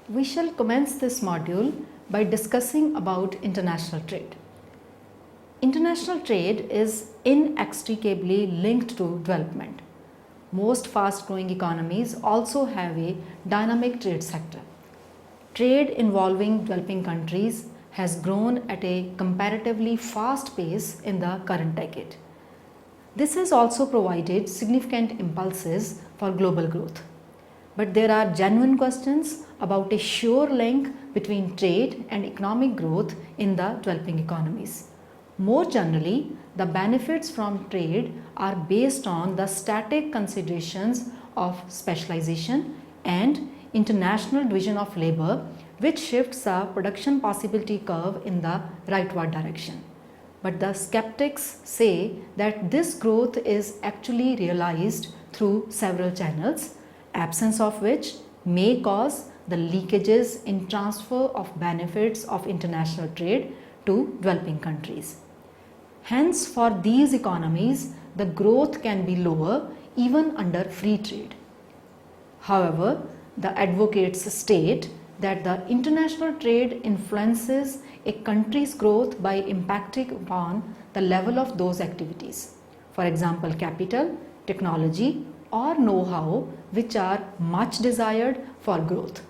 We shall commence this module by discussing about international trade. International trade is inextricably linked to development. Most fast-growing economies also have a dynamic trade sector. Trade involving developing countries has grown at a comparatively fast pace in the current decade. This has also provided significant impulses for global growth. But there are genuine questions about a sure link between trade and economic growth in the developing economies. More generally, the benefits from trade are based on the static considerations of specialization and international division of labor, which shifts the production possibility curve in the rightward direction. But the skeptics say that this growth is actually realized through several channels, absence of which may cause the leakages in transfer of benefits of international trade to developing countries. Hence, for these economies, the growth can be lower even under free trade. However, the advocates state that the international trade influences a country's growth by impacting upon the level of those activities. For example, capital, technology, or know-how, which are much desired for growth.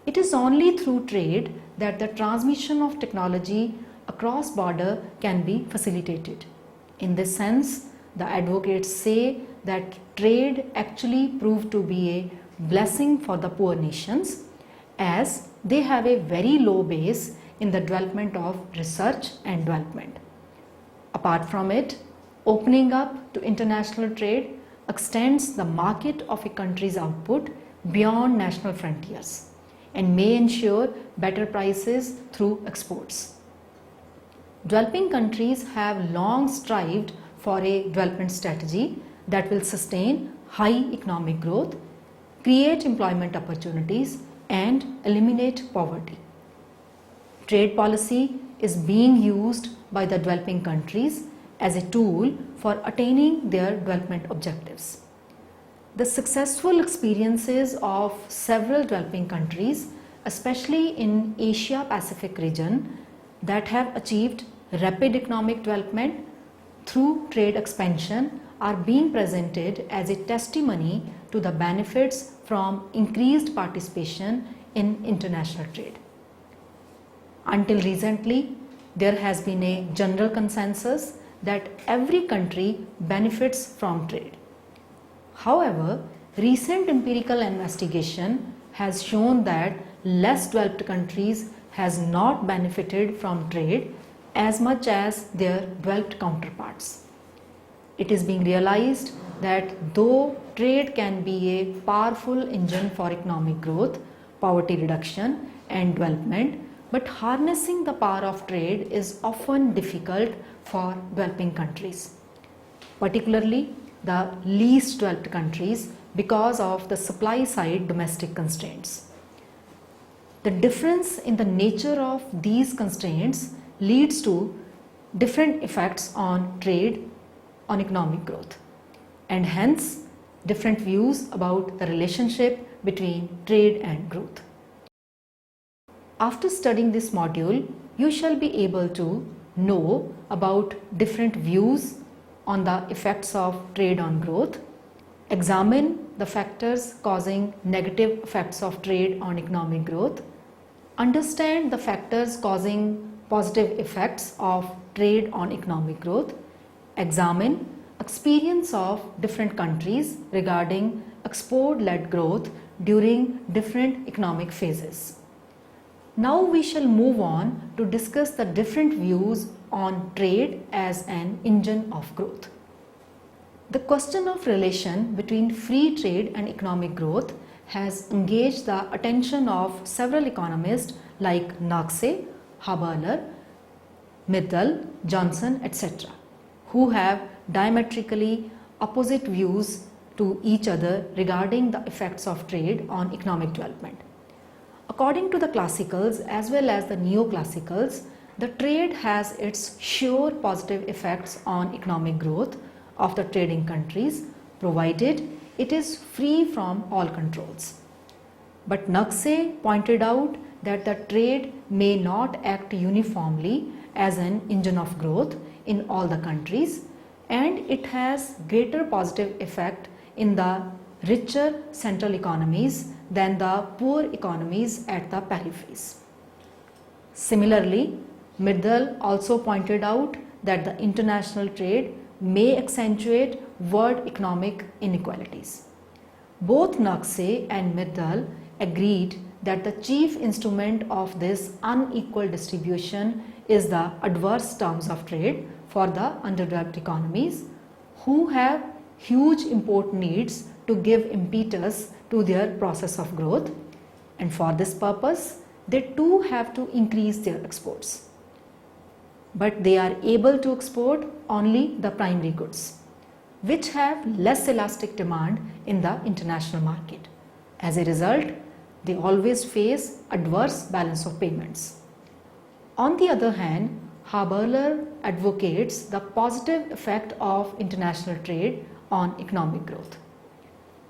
It is only through trade that the transmission of technology across border can be facilitated. In this sense, the advocates say that trade actually proved to be a blessing for the poor nations, as they have a very low base in the development of research and development. Apart from it, opening up to international trade extends the market of a country's output beyond national frontiers and may ensure better prices through exports. Developing countries have long strived for a development strategy that will sustain high economic growth, create employment opportunities, and eliminate poverty. Trade policy is being used by the developing countries as a tool for attaining their development objectives. The successful experiences of several developing countries, especially in Asia-Pacific region, that have achieved rapid economic development through trade expansion are being presented as a testimony to the benefits from increased participation in international trade. Until recently, there has been a general consensus that every country benefits from trade. However, recent empirical investigation has shown that less developed countries has not benefited from trade as much as their developed counterparts. It is being realized that though trade can be a powerful engine for economic growth, poverty reduction, and development, but harnessing the power of trade is often difficult for developing countries, particularly the least developed countries, because of the supply side domestic constraints. The difference in the nature of these constraints leads to different effects on trade, on economic growth, and hence different views about the relationship between trade and growth. After studying this module, you shall be able to know about different views on the effects of trade on growth, examine the factors causing negative effects of trade on economic growth, understand the factors causing positive effects of trade on economic growth, examine experience of different countries regarding export-led growth during different economic phases. Now we shall move on to discuss the different views on trade as an engine of growth. The question of relation between free trade and economic growth has engaged the attention of several economists like Nakse, Haberler, Middle, Johnson, etc., who have diametrically opposite views to each other regarding the effects of trade on economic development. According to the classicals as well as the neoclassicals, the trade has its sure positive effects on economic growth of the trading countries, provided it is free from all controls. But Naqse pointed out that the trade may not act uniformly as an engine of growth in all the countries, and it has greater positive effect in the richer central economies than the poor economies at the peripheries. Similarly, Mirdal also pointed out that the international trade may accentuate world economic inequalities. Both Naqse and Mirdal agreed that the chief instrument of this unequal distribution is the adverse terms of trade for the underdeveloped economies who have huge import needs to give impetus to their process of growth, and for this purpose they too have to increase their exports. But they are able to export only the primary goods, which have less elastic demand in the international market. As a result, they always face adverse balance of payments. On the other hand, Haberler advocates the positive effect of international trade on economic growth.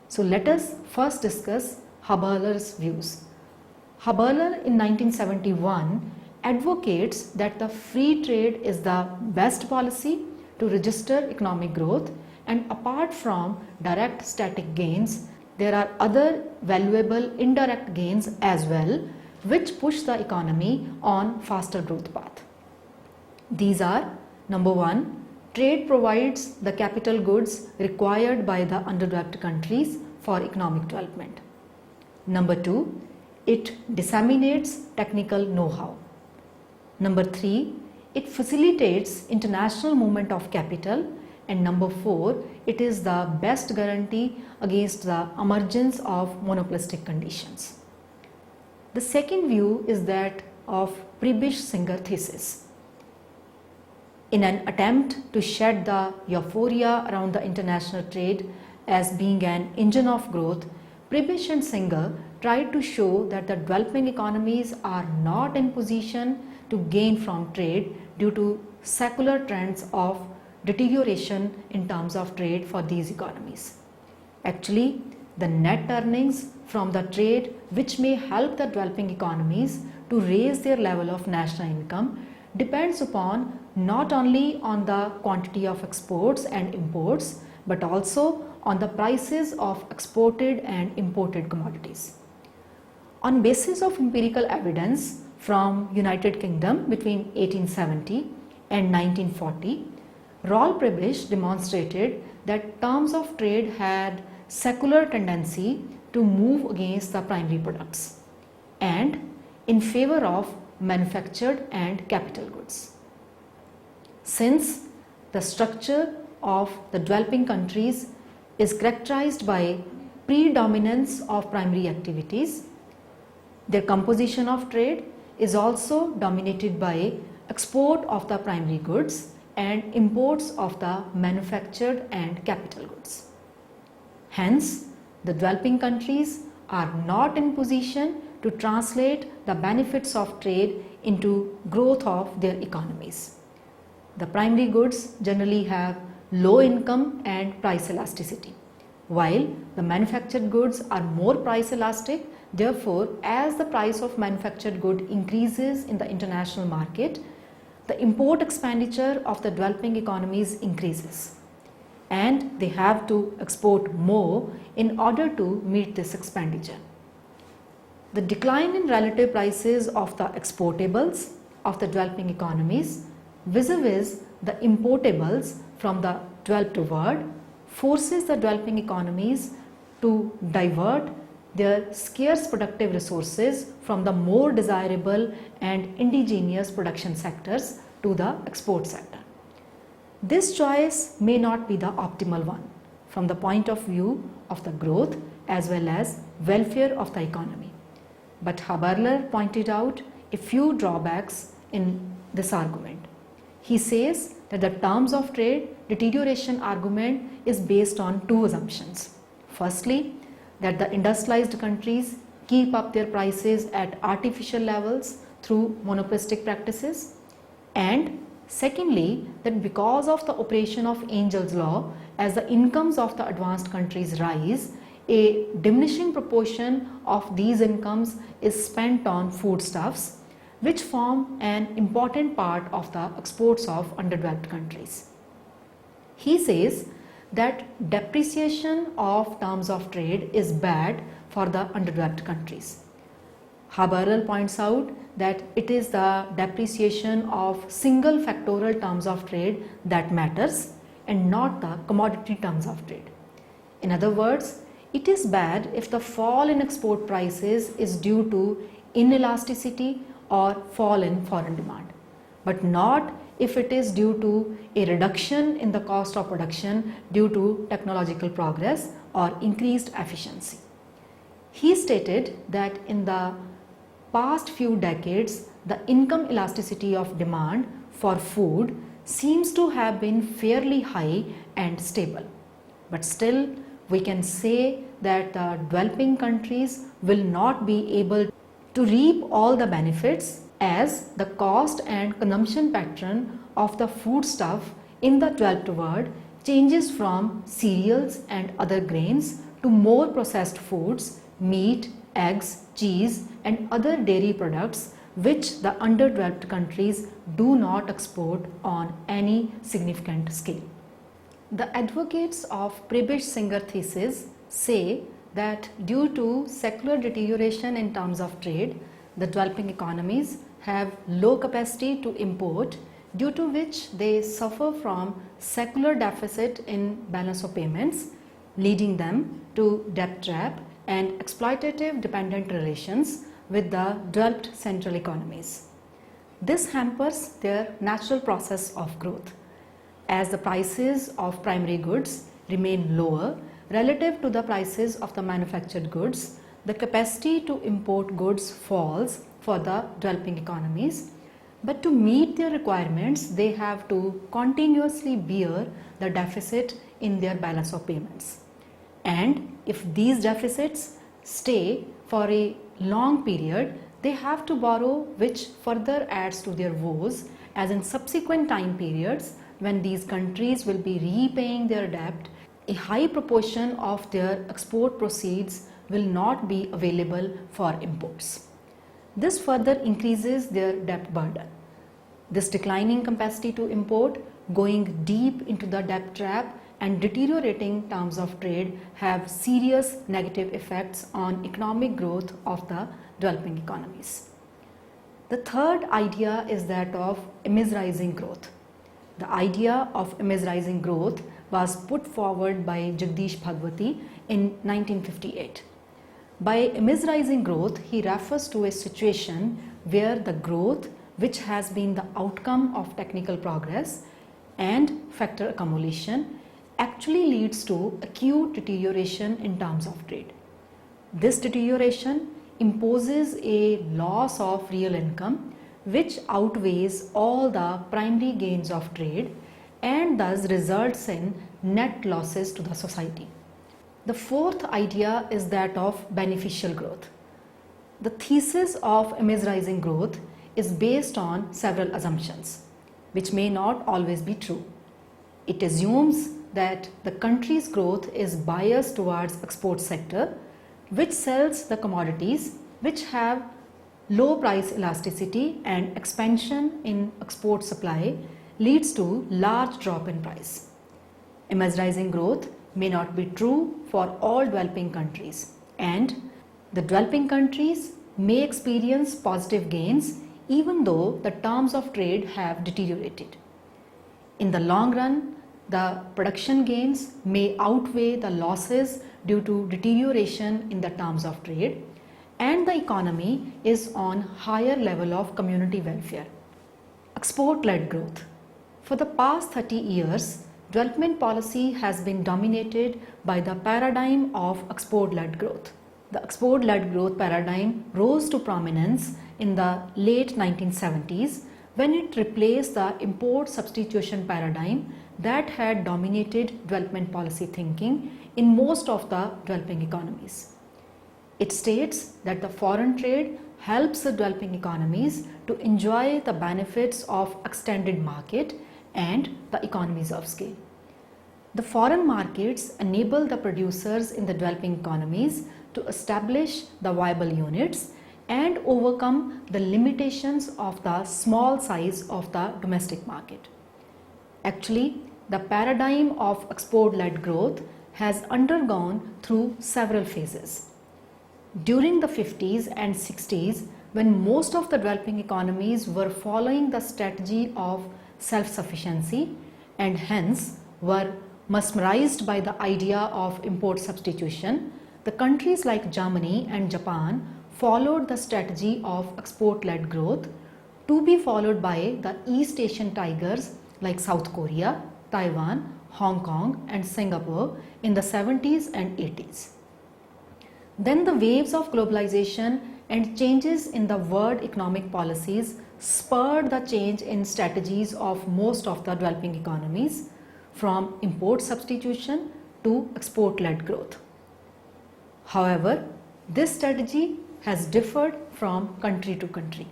So let us first discuss Haberler's views. Haberler in 1971 advocates that the free trade is the best policy to register economic growth, and apart from direct static gains, there are other valuable indirect gains as well which push the economy on faster growth path. These are: number one, trade provides the capital goods required by the underdeveloped countries for economic development. Number two, it disseminates technical know-how. Number three, it facilitates international movement of capital. And number four, it is the best guarantee against the emergence of monopolistic conditions. The second view is that of Prebisch-Singer Thesis. In an attempt to shed the euphoria around the international trade as being an engine of growth, Prebisch and Singer tried to show that the developing economies are not in position to gain from trade due to secular trends of deterioration in terms of trade for these economies. Actually, the net earnings from the trade which may help the developing economies to raise their level of national income depends upon not only on the quantity of exports and imports but also on the prices of exported and imported commodities. On basis of empirical evidence from United Kingdom between 1870 and 1940, Rolf Prebisch demonstrated that terms of trade had secular tendency to move against the primary products and in favor of manufactured and capital goods. Since the structure of the developing countries is characterized by predominance of primary activities, their composition of trade is also dominated by export of the primary goods and imports of the manufactured and capital goods. Hence, the developing countries are not in position to translate the benefits of trade into growth of their economies. The primary goods generally have low income and price elasticity, while the manufactured goods are more price elastic. Therefore, as the price of manufactured good increases in the international market, the import expenditure of the developing economies increases and they have to export more in order to meet this expenditure. The decline in relative prices of the exportables of the developing economies vis-a-vis the importables from the developed world forces the developing economies to divert their scarce productive resources from the more desirable and indigenous production sectors to the export sector. This choice may not be the optimal one from the point of view of the growth as well as welfare of the economy. But Haberler pointed out a few drawbacks in this argument. He says that the terms of trade deterioration argument is based on two assumptions. Firstly, that the industrialized countries keep up their prices at artificial levels through monopolistic practices, and secondly, that because of the operation of Angel's law, as the incomes of the advanced countries rise, a diminishing proportion of these incomes is spent on foodstuffs, which form an important part of the exports of underdeveloped countries. He says that depreciation of terms of trade is bad for the underdeveloped countries. Haberler points out that it is the depreciation of single factorial terms of trade that matters and not the commodity terms of trade. In other words, it is bad if the fall in export prices is due to inelasticity or fall in foreign demand, but not if it is due to a reduction in the cost of production due to technological progress or increased efficiency. He stated that in the past few decades, the income elasticity of demand for food seems to have been fairly high and stable. But still, we can say that the developing countries will not be able to reap all the benefits as the cost and consumption pattern of the foodstuff in the developed world changes from cereals and other grains to more processed foods, meat, eggs, cheese and other dairy products which the underdeveloped countries do not export on any significant scale. The advocates of Prebisch-Singer Thesis say that due to secular deterioration in terms of trade, the developing economies have low capacity to import, due to which they suffer from secular deficit in balance of payments, leading them to debt trap and exploitative dependent relations with the developed central economies. This hampers their natural process of growth. As the prices of primary goods remain lower relative to the prices of the manufactured goods, the capacity to import goods falls for the developing economies. But to meet their requirements, they have to continuously bear the deficit in their balance of payments. And if these deficits stay for a long period, they have to borrow, which further adds to their woes, as in subsequent time periods when these countries will be repaying their debt, a high proportion of their export proceeds will not be available for imports. This further increases their debt burden. This declining capacity to import, going deep into the debt trap and deteriorating terms of trade have serious negative effects on economic growth of the developing economies. The third idea is that of immiserising growth. The idea of immiserising growth was put forward by Jagdish Bhagwati in 1958. By immiserising growth, he refers to a situation where the growth, which has been the outcome of technical progress and factor accumulation, actually leads to acute deterioration in terms of trade. This deterioration imposes a loss of real income which outweighs all the primary gains of trade and thus results in net losses to the society. The fourth idea is that of beneficial growth. The thesis of immiserising growth is based on several assumptions, which may not always be true. It assumes that the country's growth is biased towards export sector, which sells the commodities which have low price elasticity, and expansion in export supply leads to large drop in price. Immiserising growth may not be true for all developing countries, and the developing countries may experience positive gains even though the terms of trade have deteriorated. In the long run, the production gains may outweigh the losses due to deterioration in the terms of trade, and the economy is on higher level of community welfare. Export-led growth. For the past 30 years, development policy has been dominated by the paradigm of export-led growth. The export-led growth paradigm rose to prominence in the late 1970s when it replaced the import substitution paradigm that had dominated development policy thinking in most of the developing economies. It states that the foreign trade helps the developing economies to enjoy the benefits of extended market and the economies of scale. The foreign markets enable the producers in the developing economies to establish the viable units and overcome the limitations of the small size of the domestic market. Actually, the paradigm of export-led growth has undergone through several phases. During the 50s and 60s, when most of the developing economies were following the strategy of self-sufficiency and hence were mesmerized by the idea of import substitution, the countries like Germany and Japan followed the strategy of export-led growth, to be followed by the East Asian tigers like South Korea, Taiwan, Hong Kong and Singapore in the 70s and 80s. Then the waves of globalization and changes in the world economic policies spurred the change in strategies of most of the developing economies from import substitution to export-led growth. However, this strategy has differed from country to country.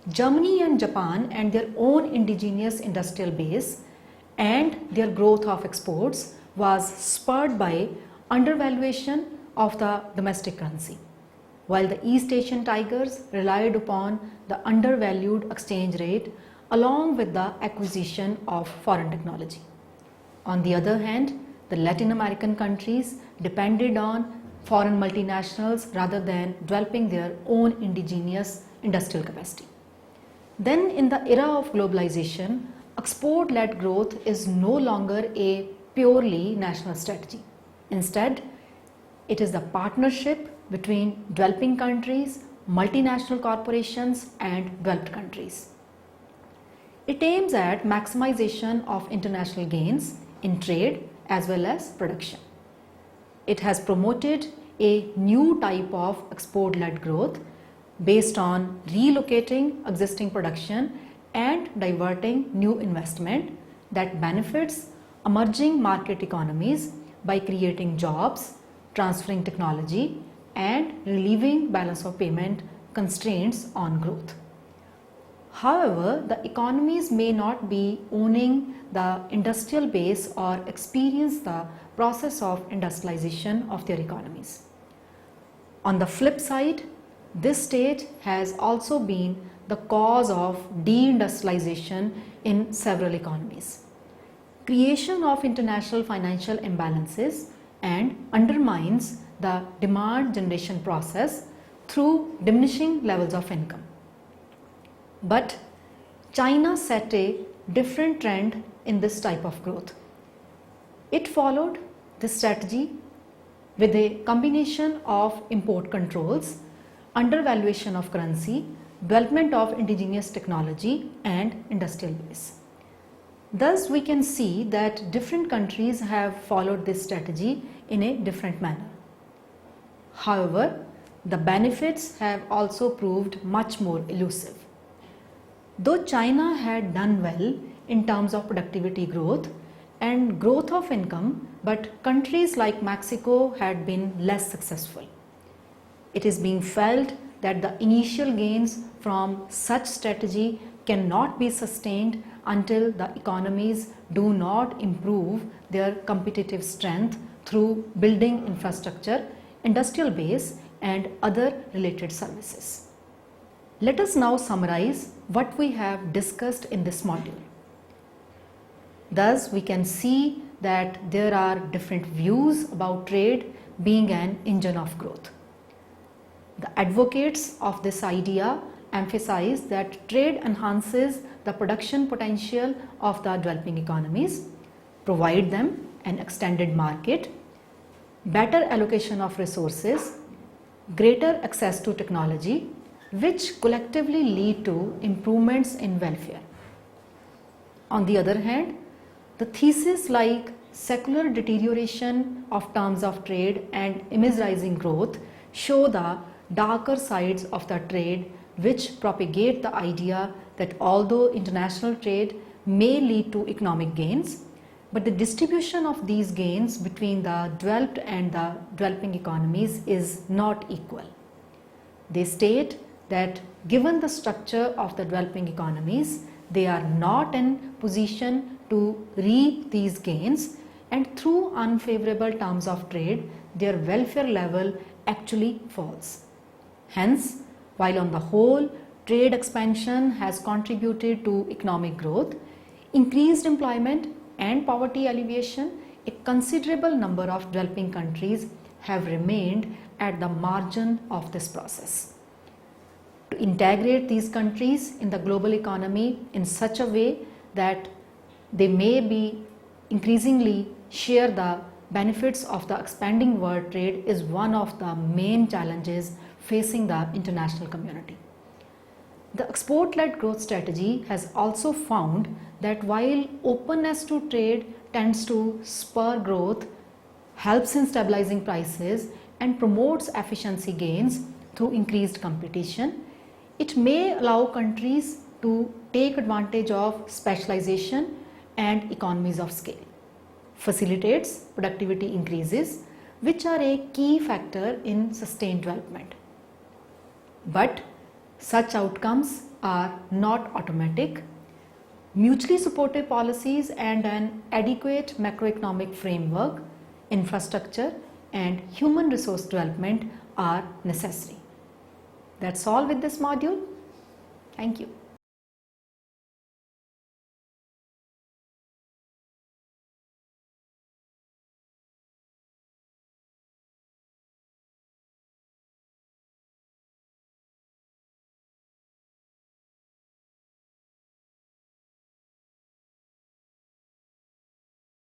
Germany and Japan and their own indigenous industrial base and their growth of exports was spurred by undervaluation of the domestic currency, while the East Asian tigers relied upon the undervalued exchange rate along with the acquisition of foreign technology. On the other hand, the Latin American countries depended on foreign multinationals rather than developing their own indigenous industrial capacity. Then in the era of globalization, export-led growth is no longer a purely national strategy. Instead, it is the partnership between developing countries, multinational corporations and developed countries. It aims at maximization of international gains in trade as well as production. It has promoted a new type of export-led growth based on relocating existing production and diverting new investment that benefits emerging market economies by creating jobs, transferring technology and relieving balance of payment constraints on growth. However, the economies may not be owning the industrial base or experience the process of industrialization of their economies. On the flip side, this state has also been the cause of deindustrialization in several economies, creation of international financial imbalances and undermines the demand generation process through diminishing levels of income. But China set a different trend in this type of growth. It followed this strategy with a combination of import controls, undervaluation of currency, development of indigenous technology and industrial base. Thus, we can see that different countries have followed this strategy in a different manner. However, the benefits have also proved much more elusive. Though China had done well in terms of productivity growth and growth of income, but countries like Mexico had been less successful. It is being felt that the initial gains from such strategy cannot be sustained until the economies do not improve their competitive strength through building infrastructure, industrial base and other related services. Let us now summarize what we have discussed in this module. Thus, we can see that there are different views about trade being an engine of growth. The advocates of this idea emphasize that trade enhances the production potential of the developing economies, provide them an extended market, better allocation of resources, greater access to technology, which collectively lead to improvements in welfare. On the other hand, the thesis like secular deterioration of terms of trade and immiserising growth show the darker sides of the trade, which propagate the idea that although international trade may lead to economic gains, but the distribution of these gains between the developed and the developing economies is not equal. They state that given the structure of the developing economies, they are not in position to reap these gains and through unfavorable terms of trade, their welfare level actually falls. Hence, while on the whole, trade expansion has contributed to economic growth, increased employment and poverty alleviation, a considerable number of developing countries have remained at the margin of this process. To integrate these countries in the global economy in such a way that they may be increasingly share the benefits of the expanding world trade is one of the main challenges facing the international community. The export-led growth strategy has also found that while openness to trade tends to spur growth, helps in stabilizing prices and promotes efficiency gains through increased competition, it may allow countries to take advantage of specialization and economies of scale, facilitates productivity increases, which are a key factor in sustained development. But such outcomes are not automatic. Mutually supportive policies and an adequate macroeconomic framework, infrastructure, and human resource development are necessary. That's all with this module. Thank you.